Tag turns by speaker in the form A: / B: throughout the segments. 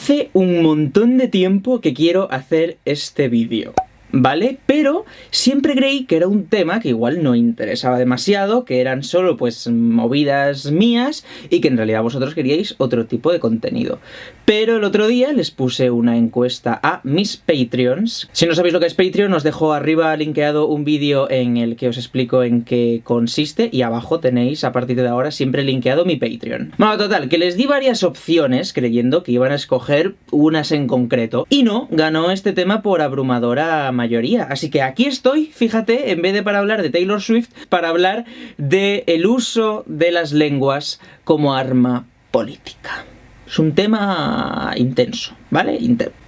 A: Hace un montón de tiempo que quiero hacer este vídeo, ¿vale? Pero siempre creí que era un tema que igual no interesaba demasiado, que eran solo pues movidas mías y que en realidad vosotros queríais otro tipo de contenido. Pero el otro día les puse una encuesta a mis Patreons. Si no sabéis lo que es Patreon, os dejo arriba linkeado un vídeo en el que os explico en qué consiste y abajo tenéis a partir de ahora siempre linkeado mi Patreon. Bueno, total, que les di varias opciones creyendo que iban a escoger unas en concreto y no, ganó este tema por abrumadora mayoría. Así que aquí estoy, fíjate, en vez de para hablar de Taylor Swift, para hablar del uso de las lenguas como arma política. Es un tema intenso, ¿vale?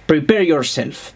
A: Prepare yourself.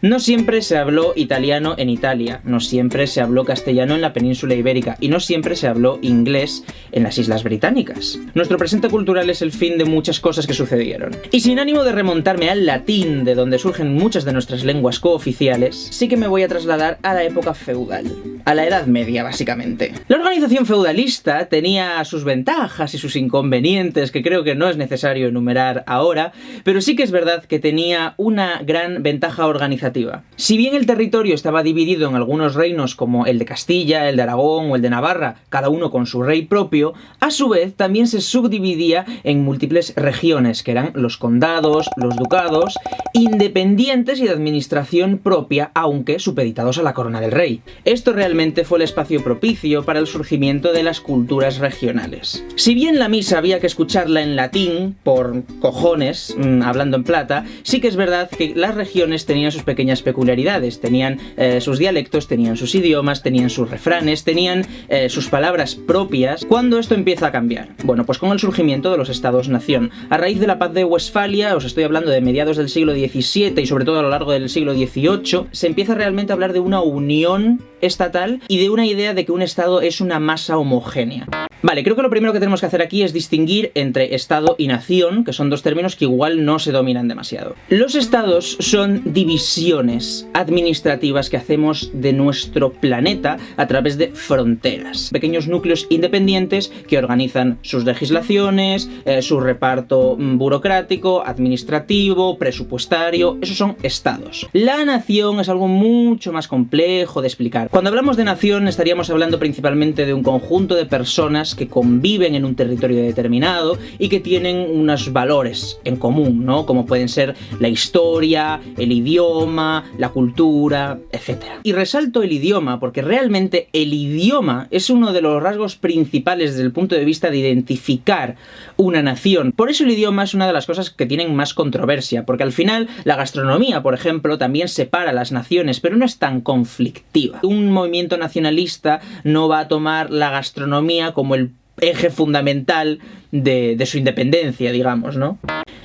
A: No siempre se habló italiano en Italia, no siempre se habló castellano en la península ibérica y no siempre se habló inglés en las Islas Británicas. Nuestro presente cultural es el fin de muchas cosas que sucedieron. Y sin ánimo de remontarme al latín, de donde surgen muchas de nuestras lenguas cooficiales, sí que me voy a trasladar a la época feudal, a la Edad Media básicamente. La organización feudalista tenía sus ventajas y sus inconvenientes que creo que no es necesario enumerar ahora, pero sí que es verdad que tenía una gran ventaja organizativa. Si bien el territorio estaba dividido en algunos reinos como el de Castilla, el de Aragón o el de Navarra, cada uno con su rey propio, a su vez también se subdividía en múltiples regiones, que eran los condados, los ducados, independientes y de administración propia, aunque supeditados a la corona del rey. Esto realmente fue el espacio propicio para el surgimiento de las culturas regionales. Si bien la misa había que escucharla en latín, por cojones, hablando en plata, sí que es verdad que las regiones tenían sus pequeñas peculiaridades, tenían sus dialectos, tenían sus idiomas, tenían sus refranes, tenían sus palabras propias. ¿Cuándo esto empieza a cambiar? Bueno, pues con el surgimiento de los estados-nación. A raíz de la paz de Westfalia, os estoy hablando de mediados del siglo XVII y sobre todo a lo largo del siglo XVIII, se empieza realmente a hablar de una unión estatal y de una idea de que un estado es una masa homogénea. Vale, creo que lo primero que tenemos que hacer aquí es distinguir entre estado y nación, que son dos términos que igual no se dominan demasiado. Los estados son divisiones administrativas que hacemos de nuestro planeta a través de fronteras. Pequeños núcleos independientes que organizan sus legislaciones, su reparto burocrático, administrativo, presupuestario. Esos son estados. La nación es algo mucho más complejo de explicar. Cuando hablamos de nación estaríamos hablando principalmente de un conjunto de personas que conviven en un territorio determinado y que tienen unos valores en común, ¿no? Como pueden ser la historia, el idioma, la cultura, etc. Y resalto el idioma porque realmente el idioma es uno de los rasgos principales desde el punto de vista de identificar una nación. Por eso el idioma es una de las cosas que tienen más controversia, porque al final la gastronomía, por ejemplo, también separa las naciones, pero no es tan conflictiva. Un movimiento nacionalista no va a tomar la gastronomía como el eje fundamental de su independencia, digamos, ¿no?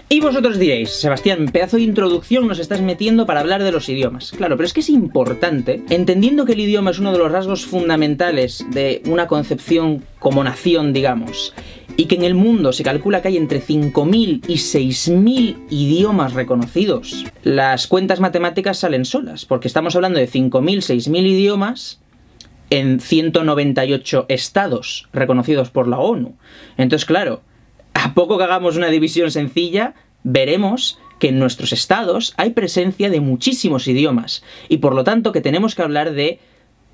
A: Y vosotros diréis, Sebastián, pedazo de introducción nos estás metiendo para hablar de los idiomas. Claro, pero es que es importante, entendiendo que el idioma es uno de los rasgos fundamentales de una concepción como nación, digamos, y que en el mundo se calcula que hay entre 5.000 y 6.000 idiomas reconocidos. Las cuentas matemáticas salen solas, porque estamos hablando de 5.000, 6.000 idiomas en 198 estados reconocidos por la ONU. Entonces, claro, a poco que hagamos una división sencilla, veremos que en nuestros estados hay presencia de muchísimos idiomas y por lo tanto que tenemos que hablar de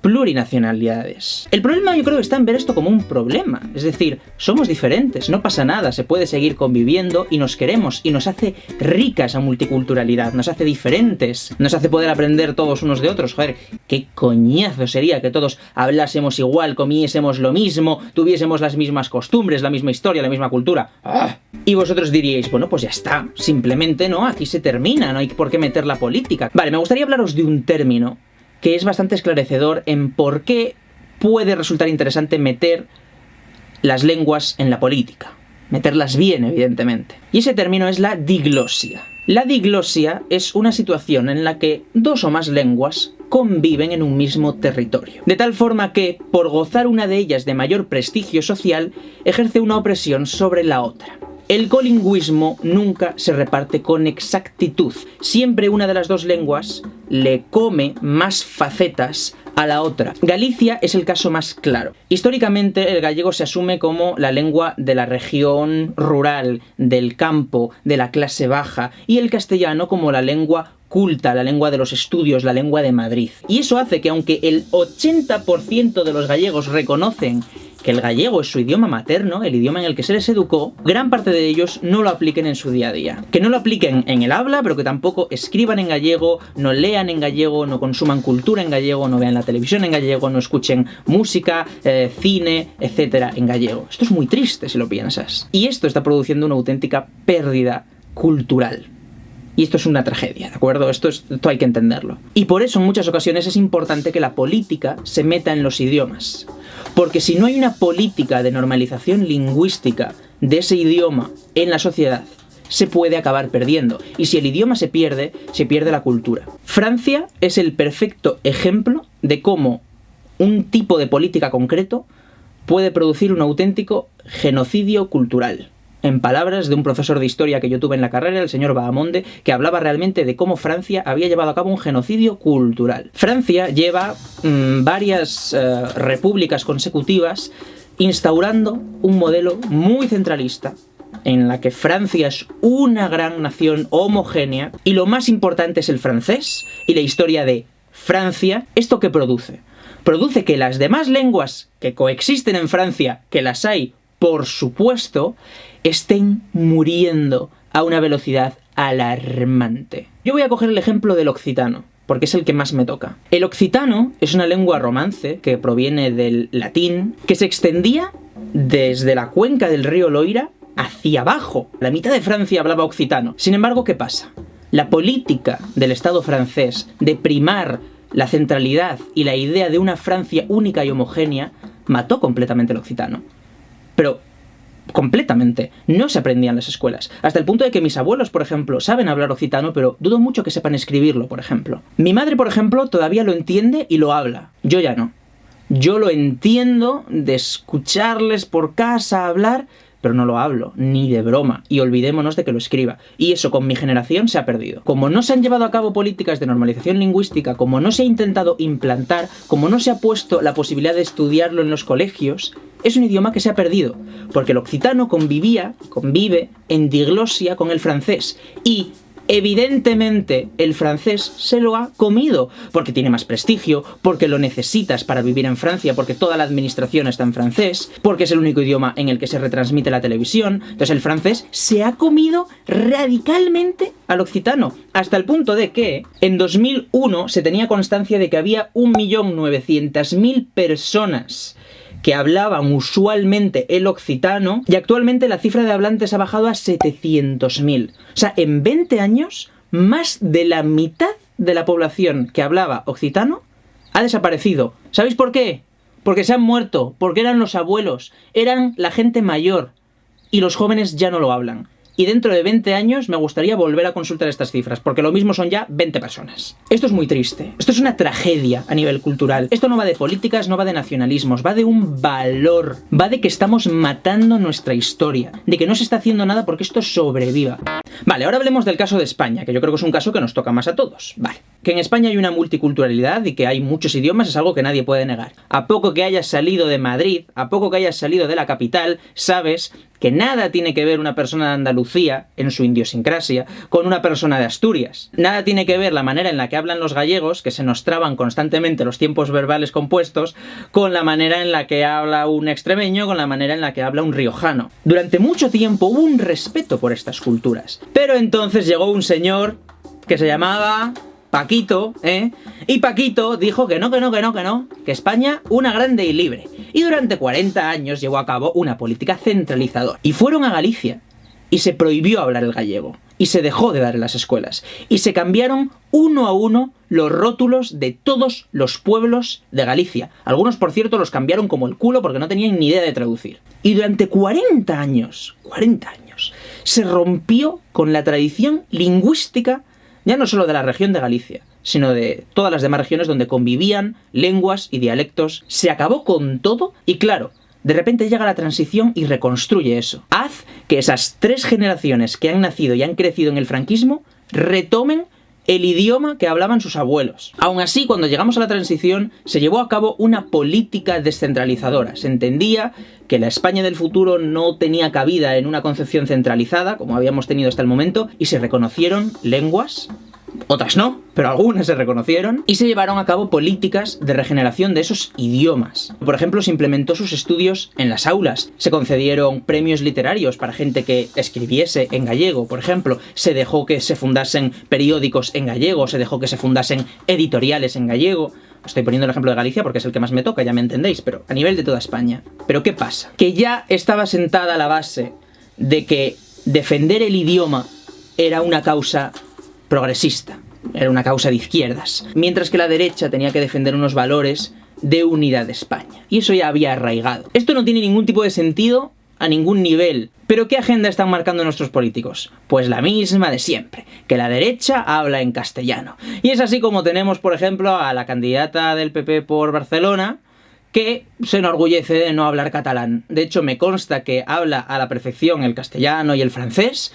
A: plurinacionalidades. El problema yo creo que está en ver esto como un problema, es decir, somos diferentes, no pasa nada, se puede seguir conviviendo y nos queremos y nos hace rica esa multiculturalidad, nos hace diferentes, nos hace poder aprender todos unos de otros. Joder, qué coñazo sería que todos hablásemos igual, comiésemos lo mismo, tuviésemos las mismas costumbres, la misma historia, la misma cultura. ¡Ah! Y vosotros diríais, bueno, pues ya está, simplemente no, aquí se termina, no hay por qué meter la política. Vale, me gustaría hablaros de un término que es bastante esclarecedor en por qué puede resultar interesante meter las lenguas en la política. Meterlas bien, evidentemente. Y ese término es la diglosia. La diglosia es una situación en la que dos o más lenguas conviven en un mismo territorio. De tal forma que, por gozar una de ellas de mayor prestigio social, ejerce una opresión sobre la otra. El colingüismo nunca se reparte con exactitud. Siempre una de las dos lenguas le come más facetas a la otra. Galicia es el caso más claro. Históricamente el gallego se asume como la lengua de la región rural, del campo, de la clase baja, y el castellano como la lengua culta, la lengua de los estudios, la lengua de Madrid. Y eso hace que aunque el 80% de los gallegos reconocen que el gallego es su idioma materno, el idioma en el que se les educó, gran parte de ellos no lo apliquen en su día a día. Que no lo apliquen en el habla, pero que tampoco escriban en gallego, no lean en gallego, no consuman cultura en gallego, no vean la televisión en gallego, no escuchen música, cine, etcétera, en gallego. Esto es muy triste si lo piensas. Y esto está produciendo una auténtica pérdida cultural. Y esto es una tragedia, ¿de acuerdo? Esto hay que entenderlo. Y por eso en muchas ocasiones es importante que la política se meta en los idiomas. Porque si no hay una política de normalización lingüística de ese idioma en la sociedad, se puede acabar perdiendo. Y si el idioma se pierde la cultura. Francia es el perfecto ejemplo de cómo un tipo de política concreto puede producir un auténtico genocidio cultural. En palabras de un profesor de historia que yo tuve en la carrera, el señor Bahamonde, que hablaba realmente de cómo Francia había llevado a cabo un genocidio cultural. Francia lleva varias repúblicas consecutivas instaurando un modelo muy centralista, en la que Francia es una gran nación homogénea, y lo más importante es el francés y la historia de Francia. ¿Esto qué produce? Produce que las demás lenguas que coexisten en Francia, que las hay, por supuesto, estén muriendo a una velocidad alarmante. Yo voy a coger el ejemplo del occitano, porque es el que más me toca. El occitano es una lengua romance que proviene del latín, que se extendía desde la cuenca del río Loira hacia abajo. La mitad de Francia hablaba occitano. Sin embargo, ¿qué pasa? La política del Estado francés de primar la centralidad y la idea de una Francia única y homogénea mató completamente el occitano. Pero completamente. No se aprendía en las escuelas. Hasta el punto de que mis abuelos, por ejemplo, saben hablar occitano, pero dudo mucho que sepan escribirlo, por ejemplo. Mi madre, por ejemplo, todavía lo entiende y lo habla. Yo ya no. Yo lo entiendo de escucharles por casa hablar, pero no lo hablo, ni de broma, y olvidémonos de que lo escriba. Y eso con mi generación se ha perdido. Como no se han llevado a cabo políticas de normalización lingüística, como no se ha intentado implantar, como no se ha puesto la posibilidad de estudiarlo en los colegios, es un idioma que se ha perdido, porque el occitano convive en diglosia con el francés, y evidentemente el francés se lo ha comido, porque tiene más prestigio, porque lo necesitas para vivir en Francia, porque toda la administración está en francés, porque es el único idioma en el que se retransmite la televisión. Entonces el francés se ha comido radicalmente al occitano, hasta el punto de que en 2001 se tenía constancia de que había 1.900.000 personas que hablaban usualmente el occitano, y actualmente la cifra de hablantes ha bajado a 700.000. O sea, en 20 años, más de la mitad de la población que hablaba occitano ha desaparecido. ¿Sabéis por qué? Porque se han muerto, porque eran los abuelos, eran la gente mayor, y los jóvenes ya no lo hablan. Y dentro de 20 años me gustaría volver a consultar estas cifras, porque lo mismo son ya 20 personas. Esto es muy triste. Esto es una tragedia a nivel cultural. Esto no va de políticas, no va de nacionalismos, va de un valor. Va de que estamos matando nuestra historia, de que no se está haciendo nada porque esto sobreviva. Vale, ahora hablemos del caso de España, que yo creo que es un caso que nos toca más a todos. Vale. Que en España hay una multiculturalidad y que hay muchos idiomas es algo que nadie puede negar. A poco que hayas salido de Madrid, a poco que hayas salido de la capital, sabes que nada tiene que ver una persona de Andalucía, en su idiosincrasia, con una persona de Asturias. Nada tiene que ver la manera en la que hablan los gallegos, que se nos traban constantemente los tiempos verbales compuestos, con la manera en la que habla un extremeño, con la manera en la que habla un riojano. Durante mucho tiempo hubo un respeto por estas culturas. Pero entonces llegó un señor que se llamaba Paquito, y Paquito dijo que no, que España una grande y libre. Y durante 40 años llevó a cabo una política centralizadora. Y fueron a Galicia y se prohibió hablar el gallego. Y se dejó de dar en las escuelas. Y se cambiaron uno a uno los rótulos de todos los pueblos de Galicia. Algunos, por cierto, los cambiaron como el culo porque no tenían ni idea de traducir. Y durante 40 años, se rompió con la tradición lingüística, ya no solo de la región de Galicia, sino de todas las demás regiones donde convivían lenguas y dialectos. Se acabó con todo y, claro, de repente llega la transición y reconstruye eso. Haz que esas 3 generaciones que han nacido y han crecido en el franquismo retomen el idioma que hablaban sus abuelos. Aún así, cuando llegamos a la transición, se llevó a cabo una política descentralizadora. Se entendía que la España del futuro no tenía cabida en una concepción centralizada, como habíamos tenido hasta el momento, y se reconocieron lenguas, otras no, pero algunas se reconocieron, y se llevaron a cabo políticas de regeneración de esos idiomas. Por ejemplo, se implementó sus estudios en las aulas, se concedieron premios literarios para gente que escribiese en gallego, por ejemplo, se dejó que se fundasen periódicos en gallego, se dejó que se fundasen editoriales en gallego. Estoy poniendo el ejemplo de Galicia porque es el que más me toca, ya me entendéis, pero a nivel de toda España. ¿Pero qué pasa? Que ya estaba sentada la base de que defender el idioma era una causa progresista, era una causa de izquierdas, mientras que la derecha tenía que defender unos valores de unidad de España. Y eso ya había arraigado. Esto no tiene ningún tipo de sentido a ningún nivel. ¿Pero qué agenda están marcando nuestros políticos? Pues la misma de siempre, que la derecha habla en castellano. Y es así como tenemos, por ejemplo, a la candidata del PP por Barcelona, que se enorgullece de no hablar catalán. De hecho, me consta que habla a la perfección el castellano y el francés,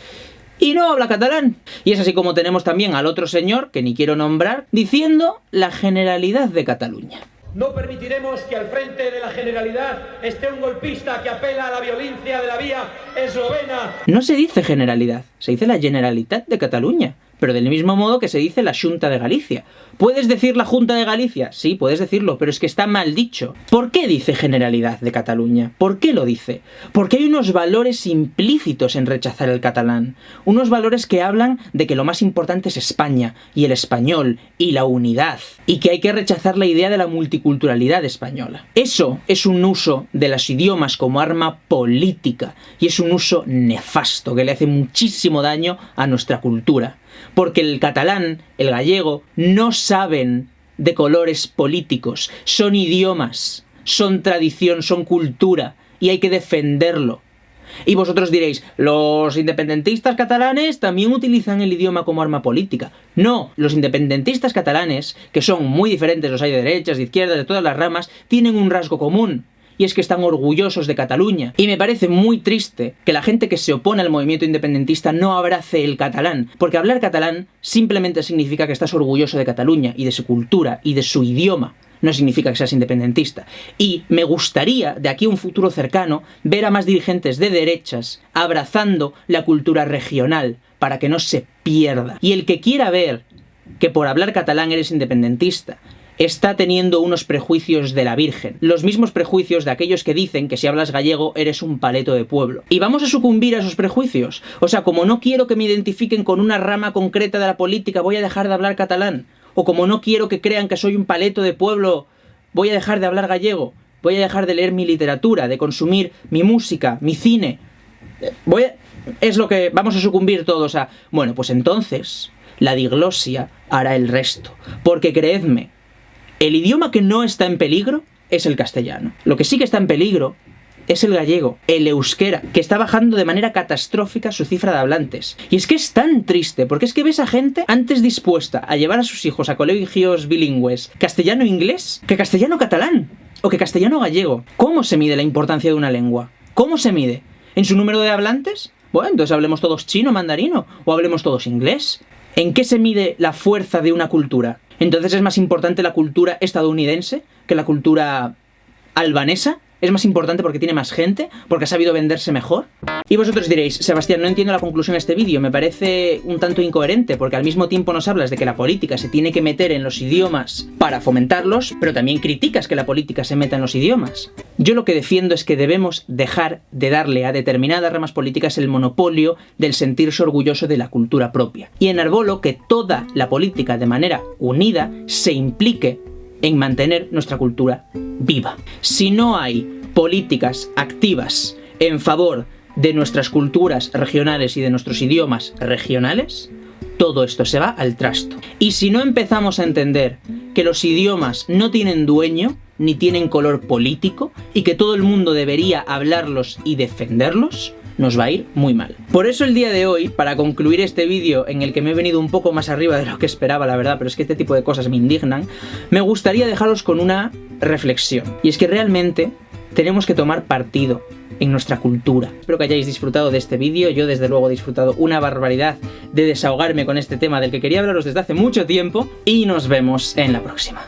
A: y no habla catalán. Y es así como tenemos también al otro señor, que ni quiero nombrar, diciendo la Generalidad de Cataluña.
B: No permitiremos que al frente de la Generalidad esté un golpista que apela a la violencia de la vía eslovena.
A: No se dice Generalidad, se dice la Generalitat de Cataluña, pero del mismo modo que se dice la Xunta de Galicia. ¿Puedes decir la Junta de Galicia? Sí, puedes decirlo, pero es que está mal dicho. ¿Por qué dice Generalidad de Cataluña? ¿Por qué lo dice? Porque hay unos valores implícitos en rechazar el catalán. Unos valores que hablan de que lo más importante es España, y el español, y la unidad, y que hay que rechazar la idea de la multiculturalidad española. Eso es un uso de los idiomas como arma política, y es un uso nefasto que le hace muchísimo daño a nuestra cultura. Porque el catalán, el gallego, no saben de colores políticos, son idiomas, son tradición, son cultura, y hay que defenderlo. Y vosotros diréis, los independentistas catalanes también utilizan el idioma como arma política. No, los independentistas catalanes, que son muy diferentes, los hay de derechas, de izquierdas, de todas las ramas, tienen un rasgo común. Y es que están orgullosos de Cataluña. Y me parece muy triste que la gente que se opone al movimiento independentista no abrace el catalán, porque hablar catalán simplemente significa que estás orgulloso de Cataluña y de su cultura y de su idioma. No significa que seas independentista. Y me gustaría, de aquí a un futuro cercano, ver a más dirigentes de derechas abrazando la cultura regional para que no se pierda. Y el que quiera ver que por hablar catalán eres independentista, está teniendo unos prejuicios de la Virgen. Los mismos prejuicios de aquellos que dicen que si hablas gallego eres un paleto de pueblo. ¿Y vamos a sucumbir a esos prejuicios? O sea, como no quiero que me identifiquen con una rama concreta de la política, voy a dejar de hablar catalán. O como no quiero que crean que soy un paleto de pueblo, voy a dejar de hablar gallego. Voy a dejar de leer mi literatura, de consumir mi música, mi cine. Es lo que vamos a sucumbir todos a... Bueno, pues entonces la diglosia hará el resto. Porque creedme, el idioma que no está en peligro es el castellano. Lo que sí que está en peligro es el gallego, el euskera, que está bajando de manera catastrófica su cifra de hablantes. Y es que es tan triste, porque es que ves a gente antes dispuesta a llevar a sus hijos a colegios bilingües castellano-inglés que castellano-catalán, o que castellano-gallego. ¿Cómo se mide la importancia de una lengua? ¿Cómo se mide? ¿En su número de hablantes? Bueno, entonces hablemos todos chino, mandarino, o hablemos todos inglés. ¿En qué se mide la fuerza de una cultura? Entonces, ¿es más importante la cultura estadounidense que la cultura albanesa? ¿Es más importante porque tiene más gente? ¿Porque ha sabido venderse mejor? Y vosotros diréis, Sebastián, no entiendo la conclusión de este vídeo, me parece un tanto incoherente, porque al mismo tiempo nos hablas de que la política se tiene que meter en los idiomas para fomentarlos, pero también criticas que la política se meta en los idiomas. Yo lo que defiendo es que debemos dejar de darle a determinadas ramas políticas el monopolio del sentirse orgulloso de la cultura propia. Y enarbolo que toda la política de manera unida se implique en mantener nuestra cultura viva. Si no hay políticas activas en favor de nuestras culturas regionales y de nuestros idiomas regionales, todo esto se va al trasto. Y si no empezamos a entender que los idiomas no tienen dueño, ni tienen color político, y que todo el mundo debería hablarlos y defenderlos, nos va a ir muy mal. Por eso el día de hoy, para concluir este vídeo en el que me he venido un poco más arriba de lo que esperaba, la verdad, pero es que este tipo de cosas me indignan, me gustaría dejaros con una reflexión. Y es que realmente Tenemos que tomar partido en nuestra cultura. Espero que hayáis disfrutado de este vídeo. Yo desde luego he disfrutado una barbaridad de desahogarme con este tema del que quería hablaros desde hace mucho tiempo y nos vemos en la próxima.